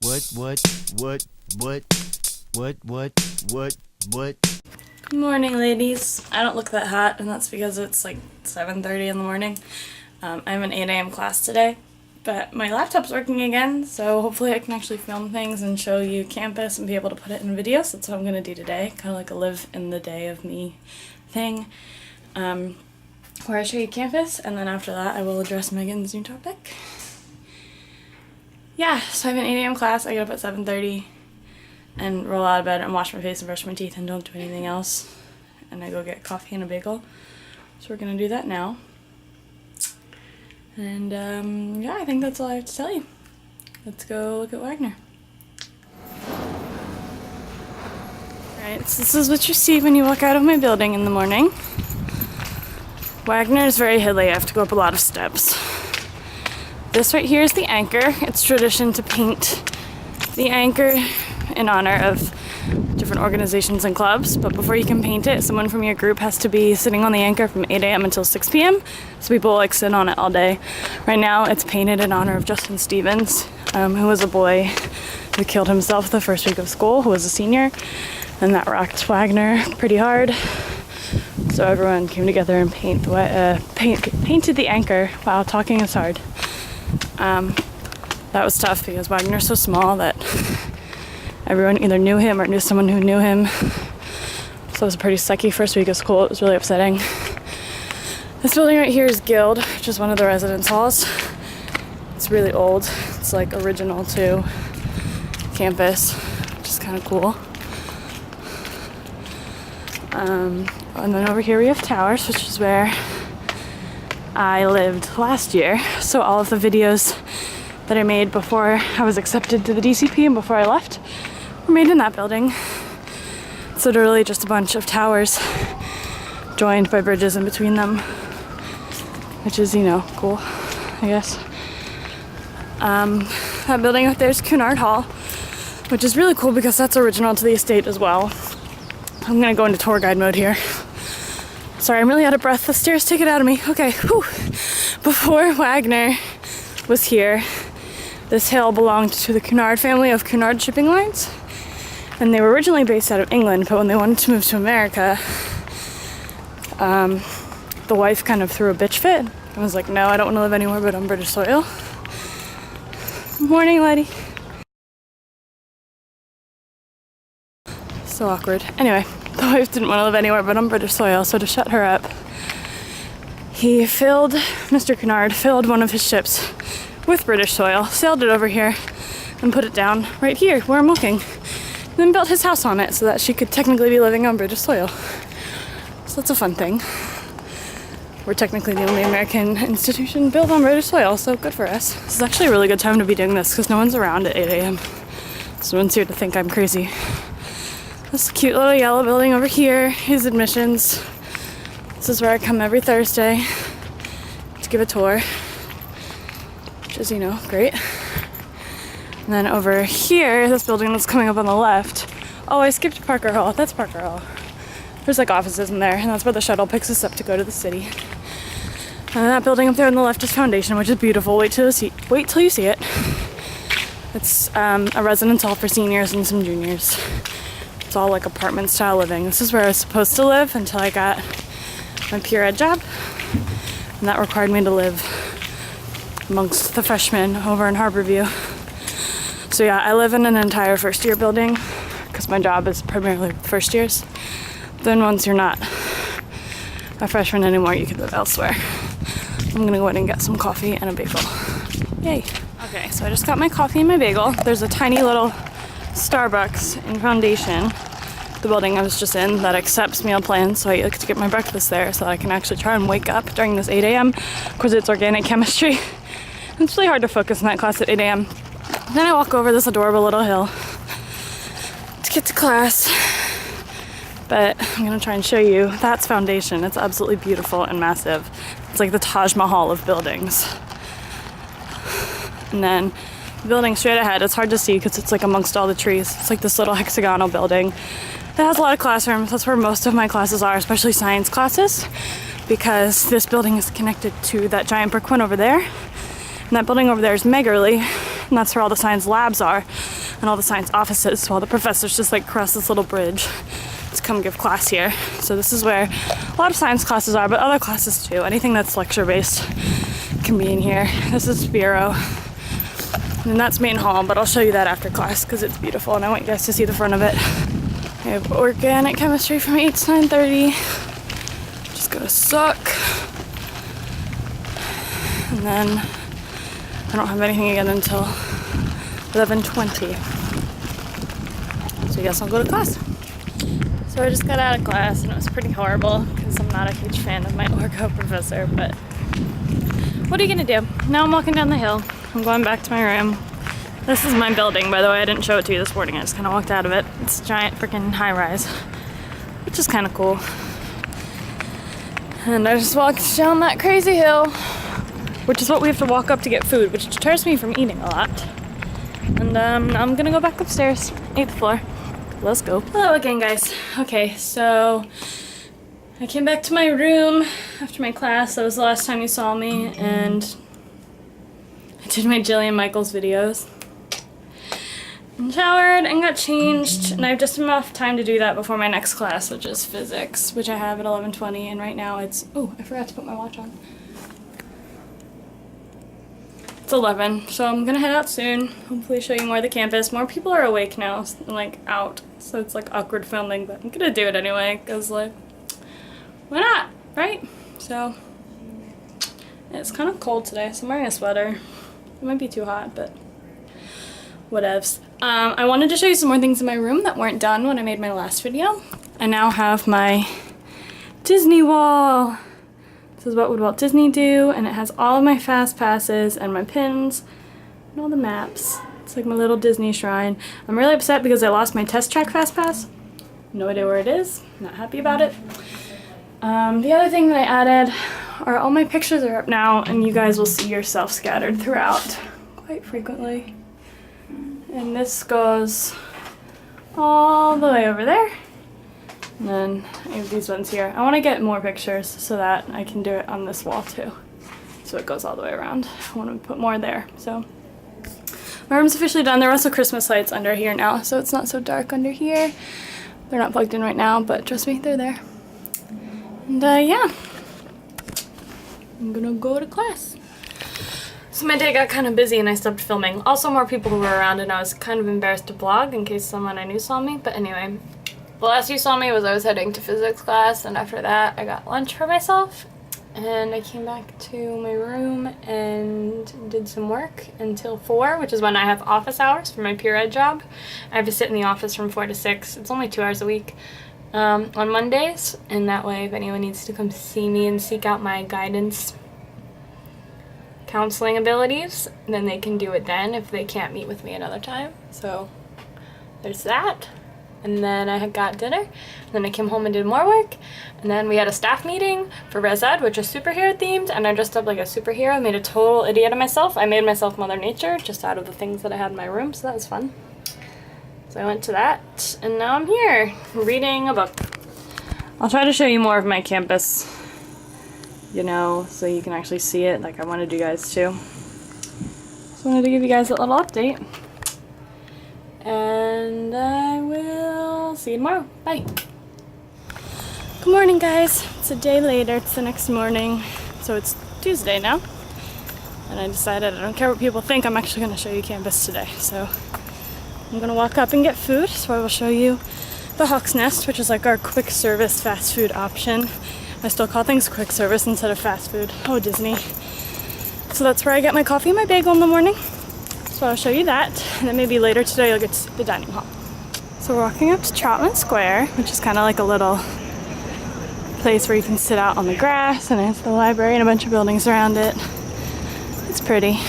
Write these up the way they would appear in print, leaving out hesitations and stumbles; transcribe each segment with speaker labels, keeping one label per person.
Speaker 1: What?
Speaker 2: Good morning, ladies. I don't look that hot, and that's because it's like 7:30 in the morning. I have an 8 a.m. class today, but my laptop's working again, so hopefully I can actually film things and show you campus and be able to put it in videos. That's what I'm gonna do today, kind of like a live in the day of me thing, where I show you campus, and then after that I will address Megan's new topic. Yeah, so I have an 8 a.m. class. I get up at 7:30 and roll out of bed and wash my face and brush my teeth and don't do anything else. And I go get coffee and a bagel. So we're gonna do that now. And yeah, I think that's all I have to tell you. Let's go look at Wagner. Alright, so this is what you see when you walk out of my building in the morning. Wagner is very hilly. I have to go up a lot of steps. This right here is the anchor. It's tradition to paint the anchor in honor of different organizations and clubs, but before you can paint it, someone from your group has to be sitting on the anchor from 8 a.m. until 6 p.m. So people like sit on it all day. Right now it's painted in honor of Justin Stevens, who was a boy who killed himself the first week of school, who was a senior, and that rocked Wagner pretty hard. So everyone came together and painted the anchor. Wow, talking is hard. That was tough because Wagner's so small that everyone either knew him or knew someone who knew him. So it was a pretty sucky first week of school. It was really upsetting. This building right here is Guild, which is one of the residence halls. It's really old. It's like original to campus, which is kind of cool. And then over here we have Towers, which is where I lived last year. So all of the videos that I made before I was accepted to the DCP and before I left were made in that building. It's literally just a bunch of towers joined by bridges in between them, which is, you know, cool, I guess. That building up there is Cunard Hall, which is really cool because that's original to the estate as well. I'm gonna go into tour guide mode here. Sorry, I'm really out of breath. The stairs take it out of me. Okay, whew. Before Wagner was here, this hill belonged to the Cunard family of Cunard shipping lines. And they were originally based out of England, but when they wanted to move to America, the wife kind of threw a bitch fit. I was like, no, I don't want to live anywhere but on British soil. Morning, lady. So awkward. Anyway, the wife didn't want to live anywhere but on British soil, so to shut her up, Mr. Cunard filled one of his ships with British soil, sailed it over here, and put it down right here where I'm looking. And then built his house on it so that she could technically be living on British soil. So that's a fun thing. We're technically the only American institution built on British soil, so good for us. This is actually a really good time to be doing this because no one's around at 8 a.m. So no one's here to think I'm crazy. This cute little yellow building over here is admissions. This is where I come every Thursday to give a tour, which is, you know, great. And then over here, this building that's coming up on the left. Oh, I skipped Parker Hall. That's Parker Hall. There's like offices in there, and that's where the shuttle picks us up to go to the city. And that building up there on the left is Foundation, which is beautiful. Wait till you see it. It's a residence hall for seniors and some juniors. It's all like apartment style living. This is where I was supposed to live until I got my peer ed job, and that required me to live amongst the freshmen over in Harborview. So yeah, I live in an entire first year building because my job is primarily first years. Then once you're not a freshman anymore, you can live elsewhere. I'm gonna go ahead and get some coffee and a bagel. Yay. Okay, so I just got my coffee and my bagel. There's a tiny little Starbucks in Foundation, the building I was just in, that accepts meal plans, so I like to get my breakfast there so that I can actually try and wake up during this 8 a.m. because it's organic chemistry. It's really hard to focus in that class at 8 a.m. Then I walk over this adorable little hill to get to class, but I'm gonna try and show you. That's Foundation. It's absolutely beautiful and massive. It's like the Taj Mahal of buildings. And then the building straight ahead, it's hard to see because it's like amongst all the trees. It's like this little hexagonal building. It has a lot of classrooms. That's where most of my classes are, especially science classes, because this building is connected to that giant brick one over there. And that building over there is Megarly, and that's where all the science labs are and all the science offices, while the professors just like cross this little bridge to come give class here. So this is where a lot of science classes are, but other classes too. Anything that's lecture based can be in here. This is bureau, and that's main hall, but I'll show you that after class because it's beautiful and I want you guys to see the front of it. I have organic chemistry from 8 to 9:30. Just gonna suck. And then I don't have anything again until 11:20. So I guess I'll go to class. So I just got out of class and it was pretty horrible because I'm not a huge fan of my orgo professor, but what are you gonna do? Now I'm walking down the hill. I'm going back to my room. This is my building, by the way. I didn't show it to you this morning. I just kind of walked out of it. It's a giant freaking high rise, which is kind of cool. And I just walked down that crazy hill, which is what we have to walk up to get food, which deters me from eating a lot. And I'm gonna go back upstairs, 8th floor. Let's go. Hello again, guys. Okay, so I came back to my room after my class. That was the last time you saw me, and I did my Jillian Michaels videos. And showered and got changed, and I have just enough time to do that before my next class, which is physics, which I have at 11:20, and right now it's, oh, I forgot to put my watch on. It's 11, so I'm gonna head out soon. Hopefully show you more of the campus. More people are awake now, like out, so it's like awkward filming, but I'm gonna do it anyway, because like, why not, right? So, it's kind of cold today, so I'm wearing a sweater. It might be too hot, but whatevs. I wanted to show you some more things in my room that weren't done when I made my last video. I now have my Disney wall. This is what would Walt Disney do, and it has all of my fast passes and my pins and all the maps. It's like my little Disney shrine. I'm really upset because I lost my test track fast pass. No idea where it is. Not happy about it. The other thing that I added are all my pictures are up now, and you guys will see yourself scattered throughout quite frequently. And this goes all the way over there. And then I have these ones here. I want to get more pictures so that I can do it on this wall too. So it goes all the way around. I want to put more there. So my room's officially done. There are also Christmas lights under here now, so it's not so dark under here. They're not plugged in right now, but trust me, they're there. And yeah, I'm gonna go to class. So my day got kind of busy and I stopped filming. Also more people who were around, and I was kind of embarrassed to vlog in case someone I knew saw me. But anyway, the last you saw me was I was heading to physics class, and after that I got lunch for myself. And I came back to my room and did some work until 4, which is when I have office hours for my peer ed job. I have to sit in the office from 4 to 6. It's only 2 hours a week on Mondays, and that way if anyone needs to come see me and seek out my guidance counseling abilities, then they can do it then if they can't meet with me another time. So there's that. And then I had got dinner, and then I came home and did more work, and then we had a staff meeting for Res Ed, which is superhero themed, and I dressed up like a superhero, made a total idiot of myself. I made myself Mother Nature just out of the things that I had in my room, so that was fun. So I went to that, and now I'm here reading a book. I'll try to show you more of my campus, you know, so you can actually see it like I wanted you guys to. Just wanted to give you guys a little update. And I will see you tomorrow. Bye. Good morning, guys. It's a day later. It's the next morning. So it's Tuesday now. And I decided I don't care what people think. I'm actually going to show you campus today. So I'm going to walk up and get food. So I will show you the Hawk's Nest, which is like our quick service fast food option. I still call things quick service instead of fast food. Oh, Disney. So that's where I get my coffee and my bagel in the morning. So I'll show you that, and then maybe later today you'll get to the dining hall. So we're walking up to Troutman Square, which is kind of like a little place where you can sit out on the grass, and it has the library and a bunch of buildings around it. It's pretty.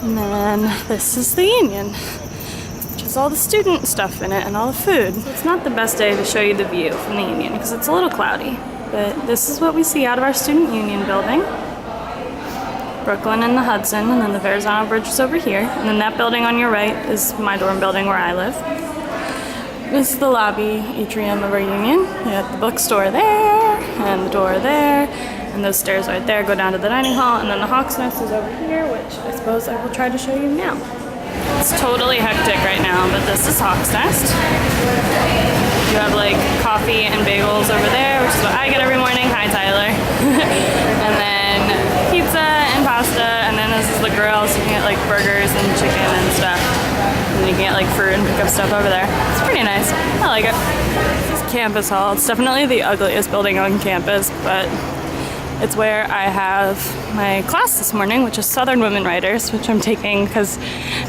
Speaker 2: And then this is the Union, which has all the student stuff in it and all the food. So it's not the best day to show you the view from the Union because it's a little cloudy, but this is what we see out of our Student Union building. Brooklyn and the Hudson, and then the Verrazano Bridge is over here, and then that building on your right is my dorm building where I live. This is the lobby atrium of our Union. We got the bookstore there, and the door there, and And those stairs right there go down to the dining hall, and then the Hawk's Nest is over here, which I suppose I will try to show you now. It's totally hectic right now, but this is Hawk's Nest. You have like coffee and bagels over there, which is what I get every morning. Hi, Tyler. And then pizza and pasta, and then this is the grill, so you can get like burgers and chicken and stuff. And you can get like fruit and pick up stuff over there. It's pretty nice. I like it. This is Campus Hall. It's definitely the ugliest building on campus, but it's where I have my class this morning, which is Southern Women Writers, which I'm taking because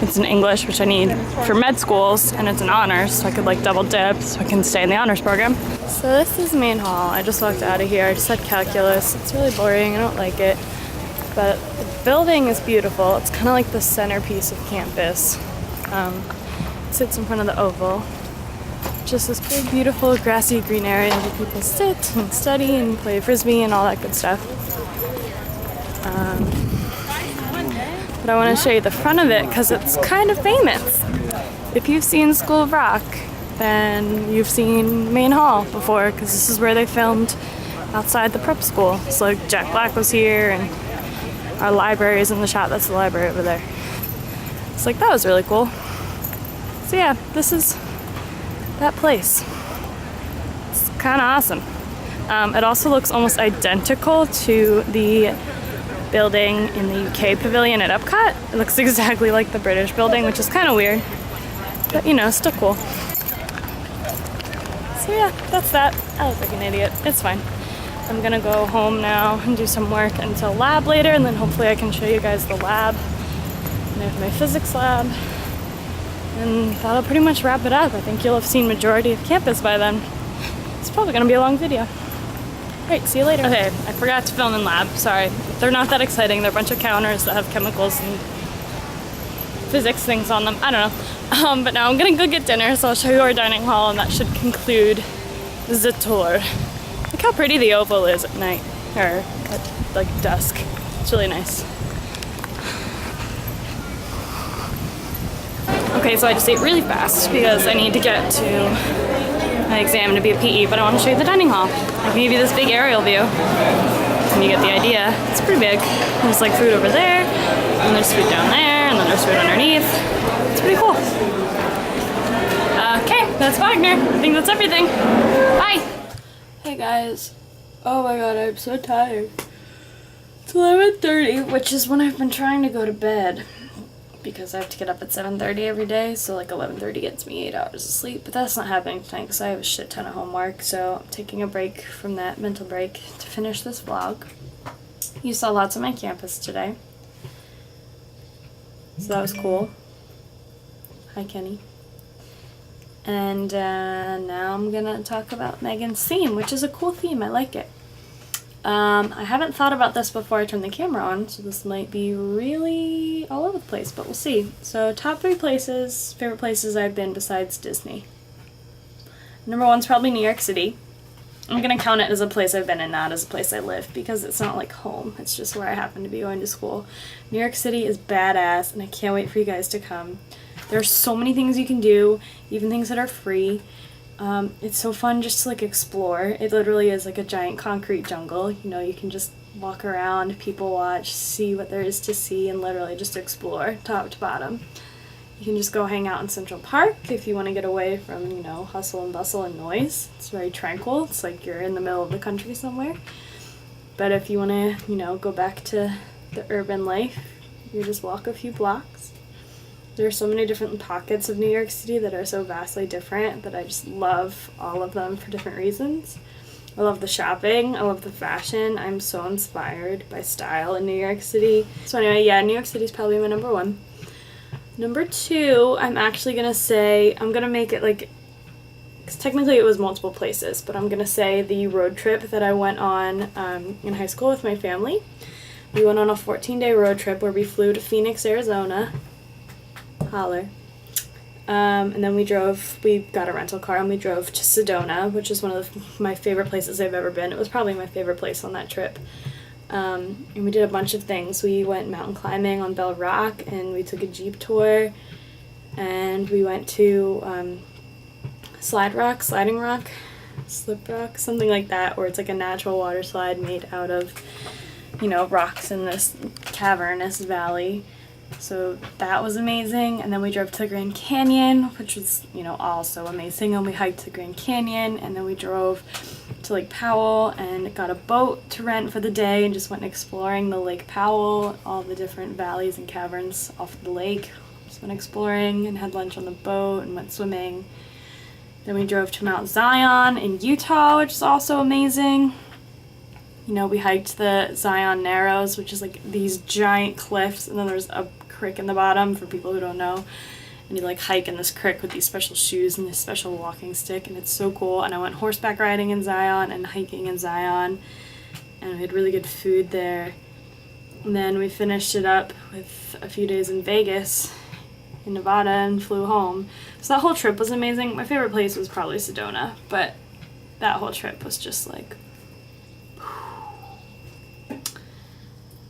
Speaker 2: it's in English, which I need for med schools, and it's an honors, so I could like double dip, so I can stay in the honors program. So this is main hall. I just walked out of here. I just had calculus. It's really boring. I don't like it. But the building is beautiful. It's kind of like the centerpiece of campus. It sits in front of the Oval. Just this big, beautiful, grassy, green area where people sit and study and play frisbee and all that good stuff. But I want to show you the front of it because it's kind of famous. If you've seen School of Rock, then you've seen Main Hall before, because this is where they filmed outside the prep school. So like Jack Black was here, and our library is in the shot. That's the library over there. It's like, that was really cool. So yeah, this is that place. It's kind of awesome. It also looks almost identical to the building in the UK pavilion at Epcot. It looks exactly like the British building, which is kind of weird, but you know, still cool. So yeah, that's that. I look like an idiot. It's fine. I'm gonna go home now and do some work until lab later, and then hopefully I can show you guys the lab. And I have my physics lab. And that'll pretty much wrap it up. I think you'll have seen majority of campus by then. It's probably gonna be a long video. Alright, see you later. Okay, I forgot to film in lab, sorry. They're not that exciting. They're a bunch of counters that have chemicals and physics things on them. I don't know. But now I'm gonna go get dinner, so I'll show you our dining hall, and that should conclude the tour. Look how pretty the Oval is at night, or at like dusk. It's really nice. Okay, so I just ate really fast because I need to get to my exam to be a PE, but I want to show you the dining hall. I can give you this big aerial view, and you get the idea. It's pretty big. There's like food over there, and there's food down there, and then there's food underneath. It's pretty cool. Okay, that's Wagner. I think that's everything. Bye! Hey guys. Oh my god, I'm so tired. It's 11:30, which is when I've been trying to go to bed, because I have to get up at 7:30 every day, so like 11:30 gets me 8 hours of sleep, but that's not happening tonight because I have a shit ton of homework, so I'm taking a break from that mental break to finish this vlog. You saw lots of my campus today, so that was cool. Hi Kenny. And now I'm gonna talk about Megan's theme, which is a cool theme. I like it. I haven't thought about this before I turned the camera on, so this might be really all over the place, but we'll see. So top 3 places, favorite places I've been besides Disney. Number 1's probably New York City. I'm gonna count it as a place I've been in, not as a place I live, because it's not like home. It's just where I happen to be going to school. New York City is badass, and I can't wait for you guys to come. There's so many things you can do, even things that are free. It's so fun just to like explore. It literally is like a giant concrete jungle. You know, you can just walk around, people watch, see what there is to see, and literally just explore top to bottom. You can just go hang out in Central Park if you want to get away from, you know, hustle and bustle and noise. It's very tranquil. It's like you're in the middle of the country somewhere. But if you want to, you know, go back to the urban life, you just walk a few blocks. There are so many different pockets of New York City that are so vastly different that I just love all of them for different reasons. I love the shopping, I love the fashion. I'm so inspired by style in New York City. So anyway, yeah, New York City is probably my number 1. Number 2, I'm actually gonna say, I'm gonna make it like, because technically it was multiple places, but I'm gonna say the road trip that I went on in high school with my family. We went on a 14-day road trip where we flew to Phoenix, Arizona. Holler. And then we got a rental car and we drove to Sedona, which is one of my favorite places I've ever been. It was probably my favorite place on that trip. And we did a bunch of things. We went mountain climbing on Bell Rock, and we took a Jeep tour, and we went to Sliding Rock, slip rock, something like that, where it's like a natural water slide made out of, you know, rocks in this cavernous valley. So that was amazing. And then we drove to the Grand Canyon, which was, you know, also amazing. And we hiked the Grand Canyon, and then we drove to Lake Powell and got a boat to rent for the day and just went exploring the Lake Powell, all the different valleys and caverns off the lake. Just went exploring and had lunch on the boat and went swimming. Then we drove to Mount Zion in Utah, which is also amazing. You know, we hiked the Zion Narrows, which is like these giant cliffs, and then there's a creek in the bottom for people who don't know. And you like hike in this creek with these special shoes and this special walking stick, and it's so cool. And I went horseback riding in Zion and hiking in Zion, and we had really good food there. And then we finished it up with a few days in Vegas, in Nevada, and flew home. So that whole trip was amazing. My favorite place was probably Sedona, but that whole trip was just like,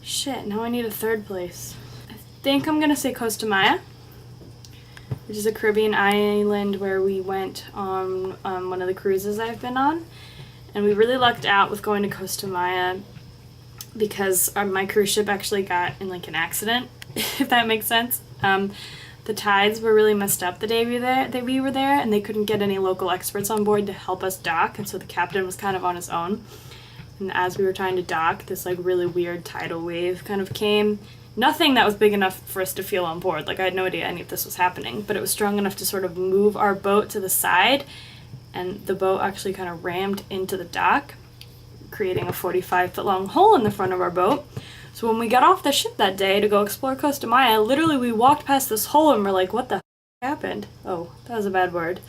Speaker 2: shit, now I need a third place. I think I'm gonna say Costa Maya, which is a Caribbean island where we went on one of the cruises I've been on. And we really lucked out with going to Costa Maya because my cruise ship actually got in like an accident, if that makes sense. The tides were really messed up the day we were there, and they couldn't get any local experts on board to help us dock, and so the captain was kind of on his own. And as we were trying to dock, this like really weird tidal wave kind of came. Nothing that was big enough for us to feel on board. Like I had no idea any of this was happening, but it was strong enough to sort of move our boat to the side, and the boat actually kind of rammed into the dock, creating a 45-foot long hole in the front of our boat. So when we got off the ship that day to go explore Costa Maya, literally we walked past this hole and we're like, what the happened? Oh, that was a bad word.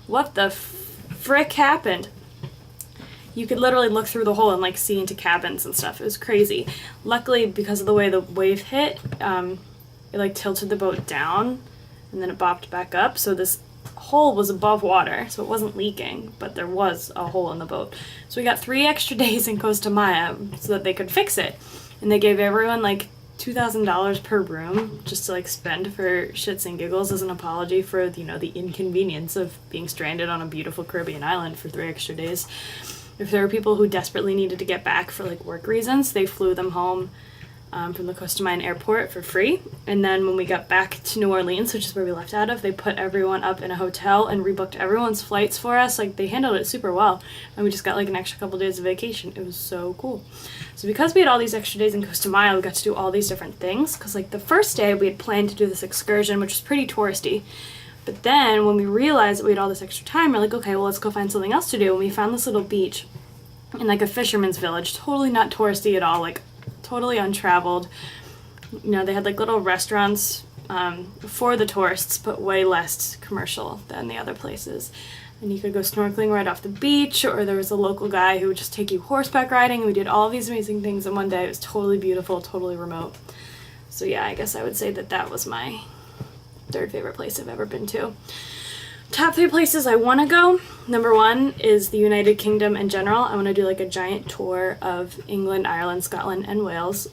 Speaker 2: What the frick happened? You could literally look through the hole and like see into cabins and stuff. It was crazy. Luckily, because of the way the wave hit, it like tilted the boat down and then it bopped back up. So this hole was above water, so it wasn't leaking, but there was a hole in the boat. So we got 3 extra days in Costa Maya so that they could fix it. And they gave everyone like $2,000 per room just to like spend for shits and giggles as an apology for, you know, the inconvenience of being stranded on a beautiful Caribbean island for 3 extra days. If there were people who desperately needed to get back for like work reasons, they flew them home from the Costa Maya airport for free. And then when we got back to New Orleans, which is where we left out of, they put everyone up in a hotel and rebooked everyone's flights for us. Like they handled it super well, and we just got like an extra couple days of vacation. It was so cool. So because we had all these extra days in Costa Maya, we got to do all these different things. Because like the first day we had planned to do this excursion, which was pretty touristy. But then when we realized that we had all this extra time, we're like, okay, well, let's go find something else to do. And we found this little beach in like a fisherman's village, totally not touristy at all, like totally untraveled. You know, they had like little restaurants for the tourists, but way less commercial than the other places. And you could go snorkeling right off the beach, or there was a local guy who would just take you horseback riding, and we did all these amazing things in one day. It was totally beautiful, totally remote. So yeah, I guess I would say that that was my 3rd favorite place I've ever been to. Top 3 places I want to go. Number 1 is the United Kingdom in general. I want to do like a giant tour of England, Ireland, Scotland, and Wales.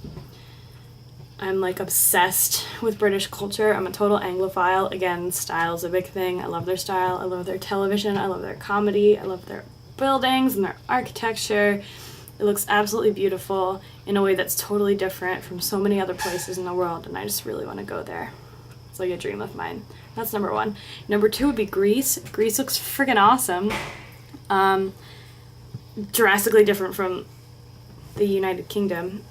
Speaker 2: I'm like obsessed with British culture. I'm a total Anglophile. Again, style's a big thing. I love their style. I love their television. I love their comedy. I love their buildings and their architecture. It looks absolutely beautiful in a way that's totally different from so many other places in the world, and I just really want to go there. It's like a dream of mine. That's number 1. Number 2 would be Greece. Greece looks friggin' awesome. Drastically different from the United Kingdom.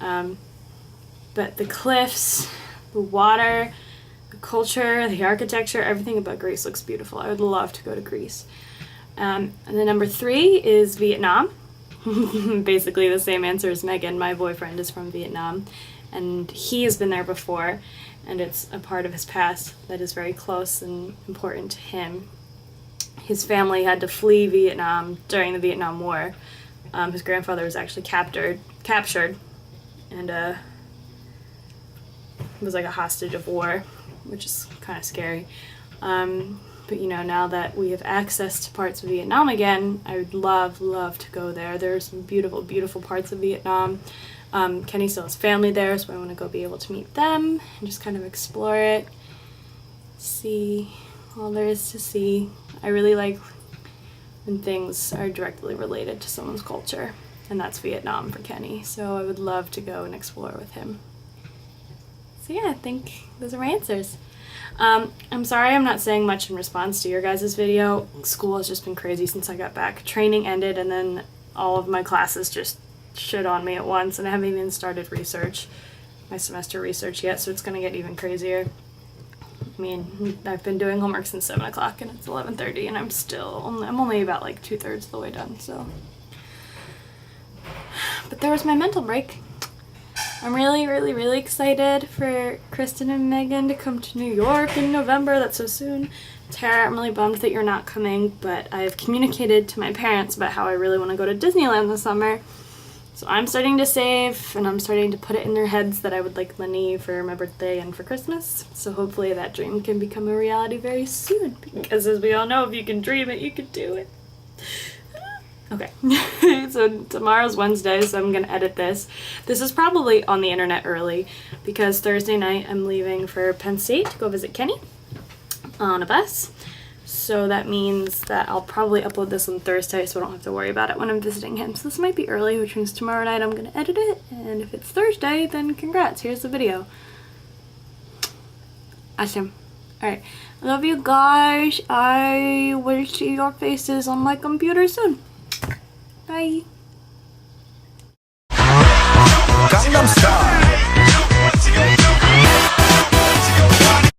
Speaker 2: But the cliffs, the water, the culture, the architecture, everything about Greece looks beautiful. I would love to go to Greece. And then number 3 is Vietnam. Basically the same answer as Megan. My boyfriend is from Vietnam, and he has been there before, and it's a part of his past that is very close and important to him. His family had to flee Vietnam during the Vietnam War. His grandfather was actually captured, and was like a hostage of war, which is kind of scary. But you know, now that we have access to parts of Vietnam again, I would love to go there. There are some beautiful, beautiful parts of Vietnam. Kenny still has family there, so I want to go be able to meet them and just kind of explore it, see all there is to see. I really like when things are directly related to someone's culture, and that's Vietnam for Kenny. So I would love to go and explore with him. So yeah, I think those are my answers. I'm sorry I'm not saying much in response to your guys' video. School has just been crazy since I got back. Training ended and then all of my classes just shit on me at once, and I haven't even started my semester research yet, so it's gonna get even crazier. I mean, I've been doing homework since 7 o'clock and it's 11:30 and I'm only about like 2/3 of the way done, so. But there was my mental break. I'm really, really, really excited for Kristen and Megan to come to New York in November. That's so soon. Tara, I'm really bummed that you're not coming, but I've communicated to my parents about how I really want to go to Disneyland this summer. So I'm starting to save, and I'm starting to put it in their heads that I would like money for my birthday and for Christmas. So hopefully that dream can become a reality very soon, because as we all know, if you can dream it, you can do it. Okay, so tomorrow's Wednesday, so I'm gonna edit this. This is probably on the internet early, because Thursday night I'm leaving for Penn State to go visit Kenny on a bus. So that means that I'll probably upload this on Thursday, so I don't have to worry about it when I'm visiting him. So this might be early, which means tomorrow night I'm gonna edit it, and if it's Thursday, then congrats, here's the video. Awesome. Alright, I love you guys. I will see your faces on my computer soon. Bye.